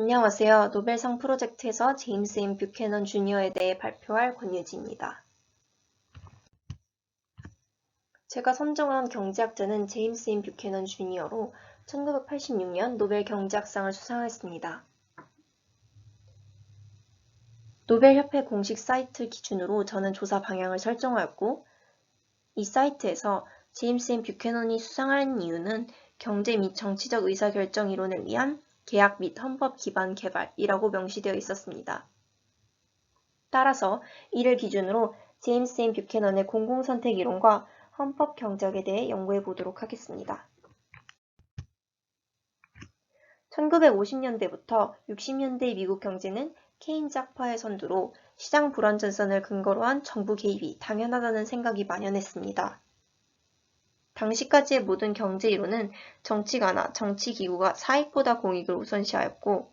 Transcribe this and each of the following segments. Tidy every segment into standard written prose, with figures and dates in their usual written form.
안녕하세요. 노벨상 프로젝트에서 제임스 M. 뷰캐넌 주니어에 대해 발표할 권유지입니다. 제가 선정한 경제학자는 제임스 M. 뷰캐넌 주니어로 1986년 노벨 경제학상을 수상했습니다. 노벨협회 공식 사이트 기준으로 저는 조사 방향을 설정하였고, 이 사이트에서 제임스 M. 뷰캐넌이 수상한 이유는 경제 및 정치적 의사결정 이론을 위한 계약 및 헌법 기반 개발이라고 명시되어 있었습니다. 따라서 이를 기준으로 제임스 M. 뷰캐넌의 공공선택 이론과 헌법 경제학에 대해 연구해 보도록 하겠습니다. 1950년대부터 60년대의 미국 경제는 케인즈 학파의 선두로 시장 불안전선을 근거로 한 정부 개입이 당연하다는 생각이 만연했습니다. 당시까지의 모든 경제 이론은 정치가나 정치기구가 사익보다 공익을 우선시하였고,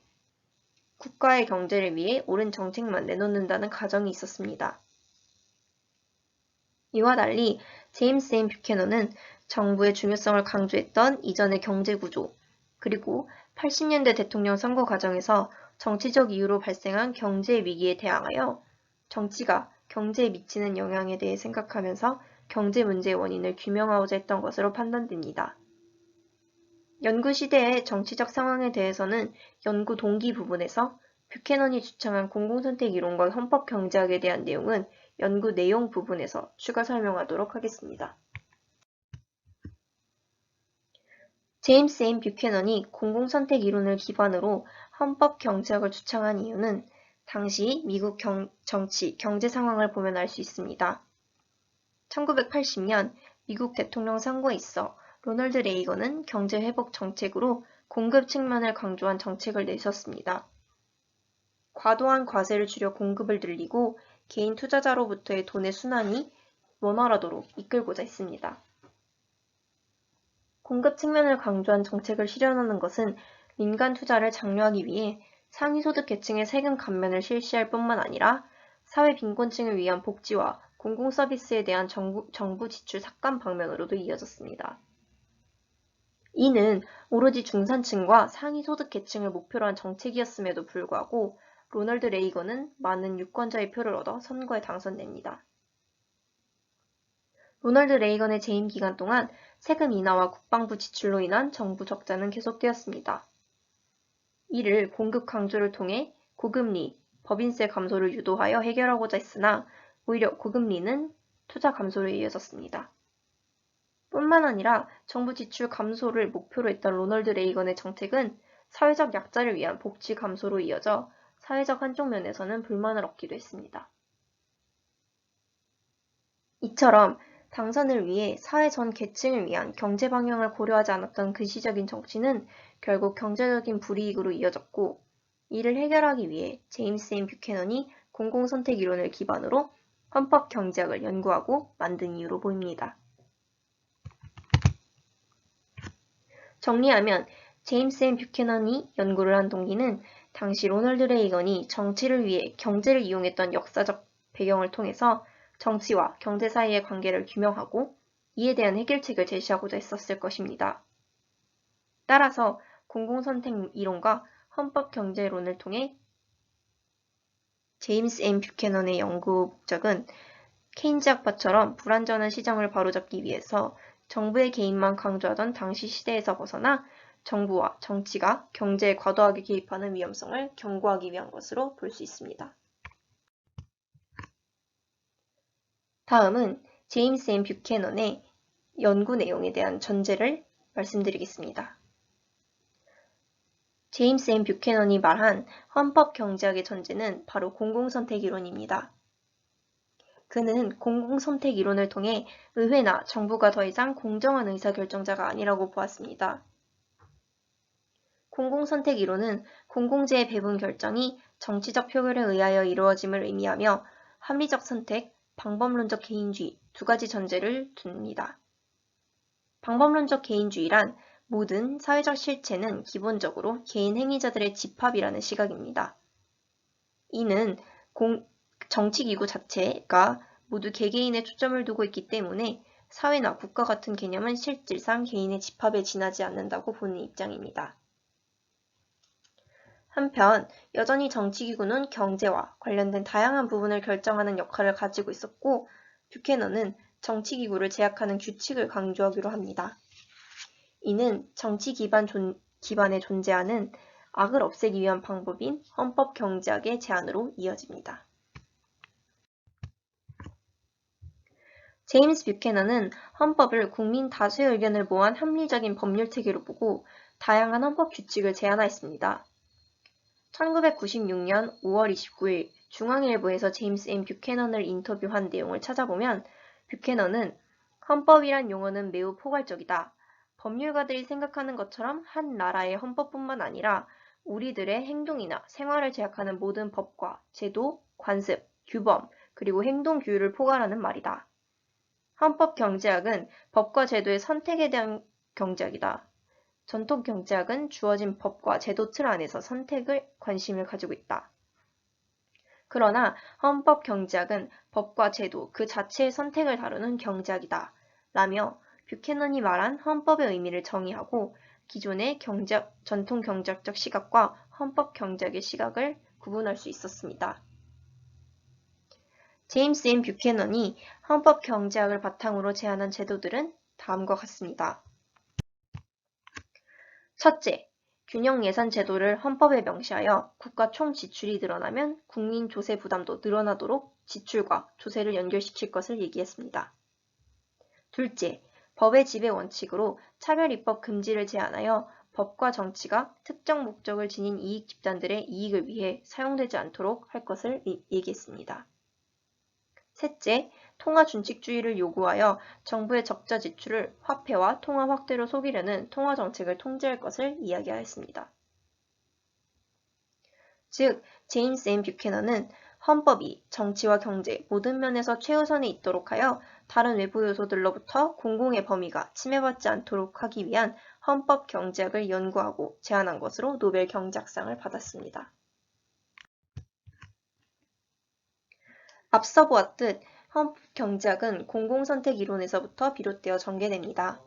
국가의 경제를 위해 옳은 정책만 내놓는다는 가정이 있었습니다. 이와 달리 제임스 M. 뷰캐넌은 정부의 중요성을 강조했던 이전의 경제구조, 그리고 80년대 대통령 선거 과정에서 정치적 이유로 발생한 경제 위기에 대항하여 정치가 경제에 미치는 영향에 대해 생각하면서 경제 문제의 원인을 규명하고자 했던 것으로 판단됩니다. 연구 시대의 정치적 상황에 대해서는 연구 동기 부분에서 뷰캐넌이 주창한 공공선택 이론과 헌법 경제학에 대한 내용은 연구 내용 부분에서 추가 설명하도록 하겠습니다. 제임스 M. 뷰캐넌이 공공선택 이론을 기반으로 헌법 경제학을 주창한 이유는 당시 미국 정치, 경제 상황을 보면 알 수 있습니다. 1980년 미국 대통령 선거에 있어 로널드 레이건은 경제 회복 정책으로 공급 측면을 강조한 정책을 내셨습니다. 과도한 과세를 줄여 공급을 늘리고 개인 투자자로부터의 돈의 순환이 원활하도록 이끌고자 했습니다. 공급 측면을 강조한 정책을 실현하는 것은 민간 투자를 장려하기 위해 상위소득 계층의 세금 감면을 실시할 뿐만 아니라 사회 빈곤층을 위한 복지와 공공서비스에 대한 정부 지출 삭감 방면으로도 이어졌습니다. 이는 오로지 중산층과 상위소득 계층을 목표로 한 정책이었음에도 불구하고 로널드 레이건은 많은 유권자의 표를 얻어 선거에 당선됩니다. 로널드 레이건의 재임 기간 동안 세금 인하와 국방부 지출로 인한 정부 적자는 계속되었습니다. 이를 공급 강조를 통해 고금리, 법인세 감소를 유도하여 해결하고자 했으나 오히려 고금리는 투자 감소로 이어졌습니다. 뿐만 아니라 정부 지출 감소를 목표로 했던 로널드 레이건의 정책은 사회적 약자를 위한 복지 감소로 이어져 사회적 한쪽 면에서는 불만을 얻기도 했습니다. 이처럼 당선을 위해 사회 전 계층을 위한 경제 방향을 고려하지 않았던 그 시적인 정치는 결국 경제적인 불이익으로 이어졌고, 이를 해결하기 위해 제임스 M. 뷰캐넌이 공공선택 이론을 기반으로 헌법 경제학을 연구하고 만든 이유로 보입니다. 정리하면 제임스 M. 뷰캐넌이 연구를 한 동기는 당시 로널드 레이건이 정치를 위해 경제를 이용했던 역사적 배경을 통해서 정치와 경제 사이의 관계를 규명하고 이에 대한 해결책을 제시하고자 했었을 것입니다. 따라서 공공선택 이론과 헌법 경제론을 통해 제임스 M. 뷰캐넌의 연구 목적은 케인즈 학파처럼 불완전한 시장을 바로잡기 위해서 정부의 개입만 강조하던 당시 시대에서 벗어나 정부와 정치가 경제에 과도하게 개입하는 위험성을 경고하기 위한 것으로 볼 수 있습니다. 다음은 제임스 M. 뷰캐넌의 연구 내용에 대한 전제를 말씀드리겠습니다. 제임스 M. 뷰캐넌이 말한 헌법 경제학의 전제는 바로 공공선택 이론입니다. 그는 공공선택 이론을 통해 의회나 정부가 더 이상 공정한 의사결정자가 아니라고 보았습니다. 공공선택 이론은 공공재의 배분 결정이 정치적 표결에 의하여 이루어짐을 의미하며 합리적 선택, 방법론적 개인주의 두 가지 전제를 둡니다. 방법론적 개인주의란 모든 사회적 실체는 기본적으로 개인 행위자들의 집합이라는 시각입니다. 이는 정치기구 자체가 모두 개개인에 초점을 두고 있기 때문에 사회나 국가 같은 개념은 실질상 개인의 집합에 지나지 않는다고 보는 입장입니다. 한편 여전히 정치기구는 경제와 관련된 다양한 부분을 결정하는 역할을 가지고 있었고 뷰캐넌은 정치기구를 제약하는 규칙을 강조하기로 합니다. 이는 정치 기반에 존재하는 악을 없애기 위한 방법인 헌법경제학의 제안으로 이어집니다. 제임스 뷰캐넌은 헌법을 국민 다수의 의견을 모한 합리적인 법률 체계로 보고 다양한 헌법 규칙을 제안하였습니다. 1996년 5월 29일 중앙일보에서 제임스 M. 뷰캐넌을 인터뷰한 내용을 찾아보면 뷰캐넌은 헌법이란 용어는 매우 포괄적이다. 법률가들이 생각하는 것처럼 한 나라의 헌법뿐만 아니라 우리들의 행동이나 생활을 제약하는 모든 법과 제도, 관습, 규범, 그리고 행동 규율을 포괄하는 말이다. 헌법 경제학은 법과 제도의 선택에 대한 경제학이다. 전통 경제학은 주어진 법과 제도 틀 안에서 선택을 관심을 가지고 있다. 그러나 헌법 경제학은 법과 제도 그 자체의 선택을 다루는 경제학이다. 라며 뷰캐넌이 말한 헌법의 의미를 정의하고 기존의 전통 경제학적 시각과 헌법 경제학의 시각을 구분할 수 있었습니다. 제임스 M. 뷰캐넌이 헌법 경제학을 바탕으로 제안한 제도들은 다음과 같습니다. 첫째, 균형 예산 제도를 헌법에 명시하여 국가 총 지출이 늘어나면 국민 조세 부담도 늘어나도록 지출과 조세를 연결시킬 것을 얘기했습니다. 둘째, 법의 지배 원칙으로 차별 입법 금지를 제한하여 법과 정치가 특정 목적을 지닌 이익 집단들의 이익을 위해 사용되지 않도록 할 것을 얘기했습니다. 셋째, 통화 준칙주의를 요구하여 정부의 적자 지출을 화폐와 통화 확대로 속이려는 통화 정책을 통제할 것을 이야기하였습니다. 즉, 제임스 M. 뷰캐넌은 헌법이 정치와 경제 모든 면에서 최우선에 있도록 하여 다른 외부 요소들로부터 공공의 범위가 침해받지 않도록 하기 위한 헌법 경제학을 연구하고 제안한 것으로 노벨 경제학상을 받았습니다. 앞서 보았듯 헌법 경제학은 공공선택 이론에서부터 비롯되어 전개됩니다.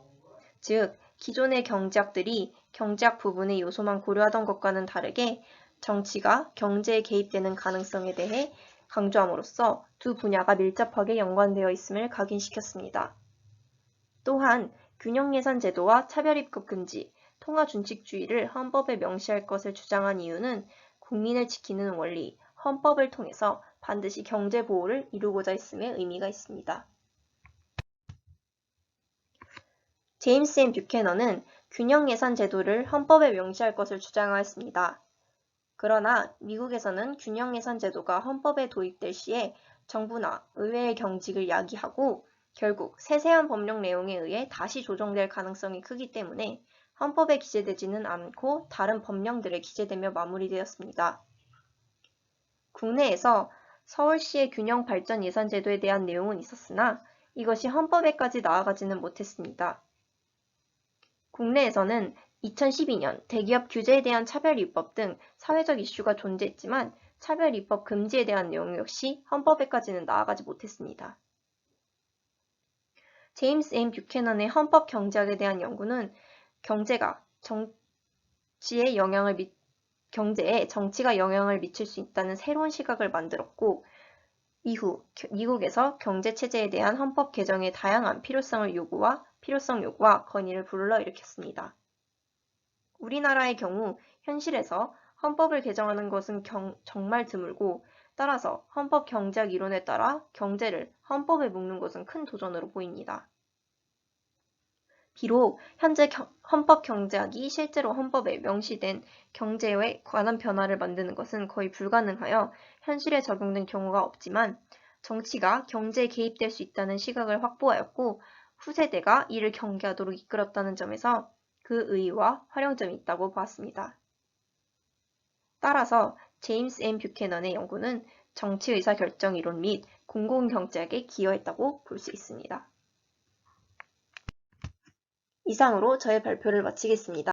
즉, 기존의 경제학들이 경제학 부분의 요소만 고려하던 것과는 다르게 정치가 경제에 개입되는 가능성에 대해 강조함으로써 두 분야가 밀접하게 연관되어 있음을 각인시켰습니다. 또한 균형 예산 제도와 차별 입법 금지, 통화 준칙주의를 헌법에 명시할 것을 주장한 이유는 국민을 지키는 원리, 헌법을 통해서 반드시 경제 보호를 이루고자 했음에 의미가 있습니다. 제임스 M. 뷰캐넌은 균형 예산 제도를 헌법에 명시할 것을 주장하였습니다. 그러나 미국에서는 균형 예산 제도가 헌법에 도입될 시에 정부나 의회의 경직을 야기하고 결국 세세한 법령 내용에 의해 다시 조정될 가능성이 크기 때문에 헌법에 기재되지는 않고 다른 법령들에 기재되며 마무리되었습니다. 국내에서 서울시의 균형 발전 예산 제도에 대한 내용은 있었으나 이것이 헌법에까지 나아가지는 못했습니다. 국내에서는 2012년 대기업 규제에 대한 차별 입법 등 사회적 이슈가 존재했지만 차별 입법 금지에 대한 내용 역시 헌법에까지는 나아가지 못했습니다. 제임스 M. 뷰캐넌의 헌법 경제학에 대한 연구는 경제에 정치가 영향을 미칠 수 있다는 새로운 시각을 만들었고 이후 미국에서 경제체제에 대한 헌법 개정의 다양한 필요성 요구와 건의를 불러일으켰습니다. 우리나라의 경우 현실에서 헌법을 개정하는 것은 정말 드물고 따라서 헌법 경제학 이론에 따라 경제를 헌법에 묶는 것은 큰 도전으로 보입니다. 비록 현재 헌법 경제학이 실제로 헌법에 명시된 경제에 관한 변화를 만드는 것은 거의 불가능하여 현실에 적용된 경우가 없지만 정치가 경제에 개입될 수 있다는 시각을 확보하였고 후세대가 이를 경계하도록 이끌었다는 점에서 그 의의와 활용점이 있다고 보았습니다. 따라서 제임스 M. 뷰캐넌의 연구는 정치 의사결정 이론 및 공공경제학에 기여했다고 볼 수 있습니다. 이상으로 저의 발표를 마치겠습니다.